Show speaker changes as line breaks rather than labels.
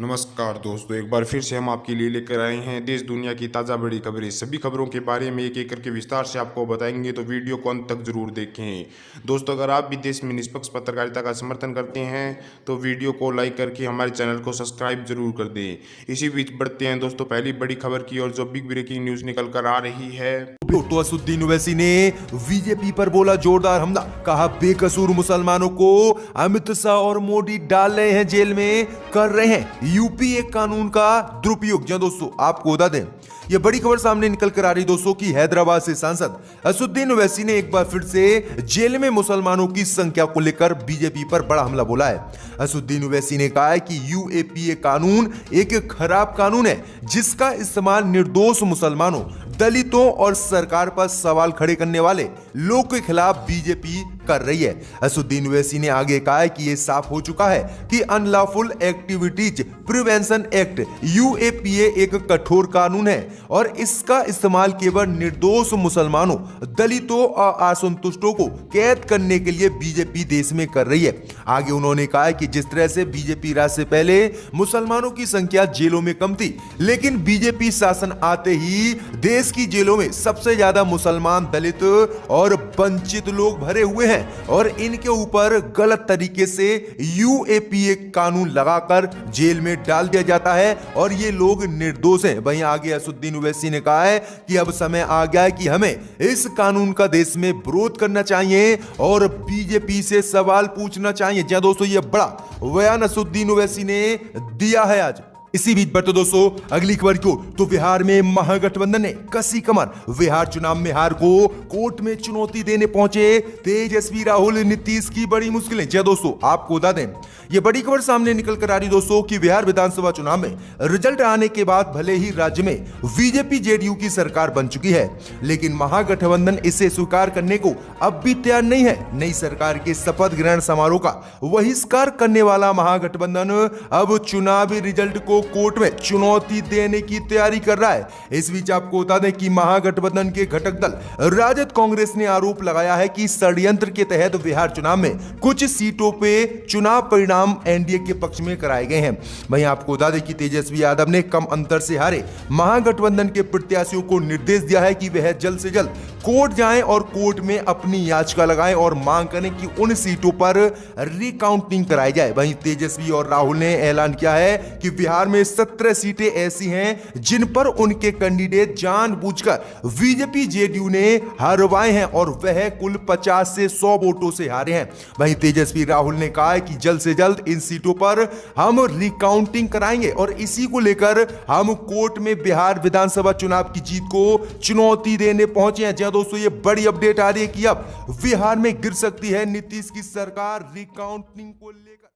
नमस्कार दोस्तों, एक बार फिर से हम आपके लिए लेकर आए हैं देश दुनिया की ताज़ा बड़ी खबरें। सभी खबरों के बारे में एक एक करके विस्तार से आपको बताएंगे, तो वीडियो को अंत तक जरूर देखें। दोस्तों, अगर आप भी देश में निष्पक्ष पत्रकारिता का समर्थन करते हैं तो वीडियो को लाइक करके हमारे चैनल को सब्सक्राइब जरूर कर दें। इसी बीच बढ़ते हैं दोस्तों पहली बड़ी खबर की ओर, जो बिग ब्रेकिंग न्यूज़ निकल कर आ रही है।
तो असदुद्दीन ओवैसी ने बीजेपी पर बोला जोरदार हमला, कहा बेकसूर मुसलमानों को अमित शाह और मोदी डाल रहे हैं जेल में, कर रहे हैं यूपीए कानून का दुरुपयोग। जी दोस्तों, आपको बता दें ये बड़ी खबर सामने निकल कर आ रही दोस्तों की हैदराबाद से सांसद असदुद्दीन ओवैसी ने एक बार फिर से जेल में मुसलमानों की संख्या को लेकर बीजेपी पर बड़ा हमला बोला है। असदुद्दीन ओवैसी ने कहा है कि यूएपीए कानून एक खराब कानून है जिसका इस्तेमाल निर्दोष मुसलमानों, दलितों और सरकार पर सवाल खड़े करने वाले लोगों के खिलाफ बीजेपी कर रही है। असदुद्दीन ओवैसी ने आगे कहा है कि यह साफ हो चुका है कि unlawful activities prevention act UAPA एक कठोर कानून है और इसका इस्तेमाल केवल निर्दोष मुसलमानों, दलितों और असंतुष्टों को कैद करने के लिए बीजेपी देश में कर रही है। आगे उन्होंने कहा है कि जिस तरह से बीजेपी राज से पहले मुसलमानों की संख्या जेलों में कम थी, लेकिन बीजेपी शासन आते ही देश की जेलों में सबसे ज्यादा मुसलमान, दलित और वंचित लोग भरे हुए हैं और इनके ऊपर गलत तरीके से यूएपीए कानून लगाकर जेल में डाल दिया जाता है और ये लोग निर्दोष हैं। वहीं आगे असदुद्दीन ओवैसी ने कहा है कि अब समय आ गया है कि हमें इस कानून का देश में विरोध करना चाहिए और बीजेपी से सवाल पूछना चाहिए। जी दोस्तों, ये बड़ा बयान असदुद्दीन ओवैसी ने दिया है आज। इसी बीच बढ़ते दोस्तों अगली खबर को, तो बिहार में महागठबंधन ने कसी कमर, बिहार चुनाव में हार को कोर्ट में चुनौती देने पहुंचे तेजस्वी, राहुल, नीतीश की बड़ी मुश्किलें। जय दोस्तों, आपको बता दें ये बड़ी खबर सामने निकल कर आ रही दोस्तों कि बिहार विधानसभा चुनाव में रिजल्ट आने के बाद भले ही राज्य में बीजेपी जेडीयू की सरकार बन चुकी है, लेकिन महागठबंधन इसे स्वीकार करने को अब भी तैयार नहीं है। नई सरकार के शपथ ग्रहण समारोह का बहिष्कार करने वाला महागठबंधन अब चुनावी रिजल्ट को कोर्ट में चुनौती देने की तैयारी कर रहा है। इस बीच आपको बता दें कि महागठबंधन के घटक दल राजद कांग्रेस ने आरोप लगाया है कि षड्यंत्र के तहत बिहार चुनाव में कुछ सीटों पे चुनाव परिणाम एनडीए के पक्ष में कराए गए हैं। वहीं आपको बता दें कि तेजस्वी यादव ने कम अंतर से हारे महागठबंधन के प्रत्याशियों को निर्देश दिया है कि वह जल्द से जल्द कोर्ट जाएं और कोर्ट में अपनी याचिका लगाएं और मांग करें कि उन सीटों पर रिकाउंटिंग कराई जाए। वहीं तेजस्वी और राहुल ने ऐलान किया है कि बिहार में 17 सीटें ऐसी हैं जिन पर उनके कैंडिडेट जानबूझकर बीजेपी जेडीयू ने हरवाए हैं और वह कुल 50 से 100 वोटों से हारे हैं। वहीं तेजस्वी राहुल ने कहा है कि जल्द से जल्द इन सीटों पर हम रिकाउंटिंग कराएंगे और इसी को लेकर हम कोर्ट में बिहार विधानसभा चुनाव की जीत को चुनौती देने पहुंचे हैं। जी दोस्तों, ये बड़ी अपडेट आ रही है कि अब बिहार में गिर सकती है नीतीश की सरकार रिकाउंटिंग को लेकर।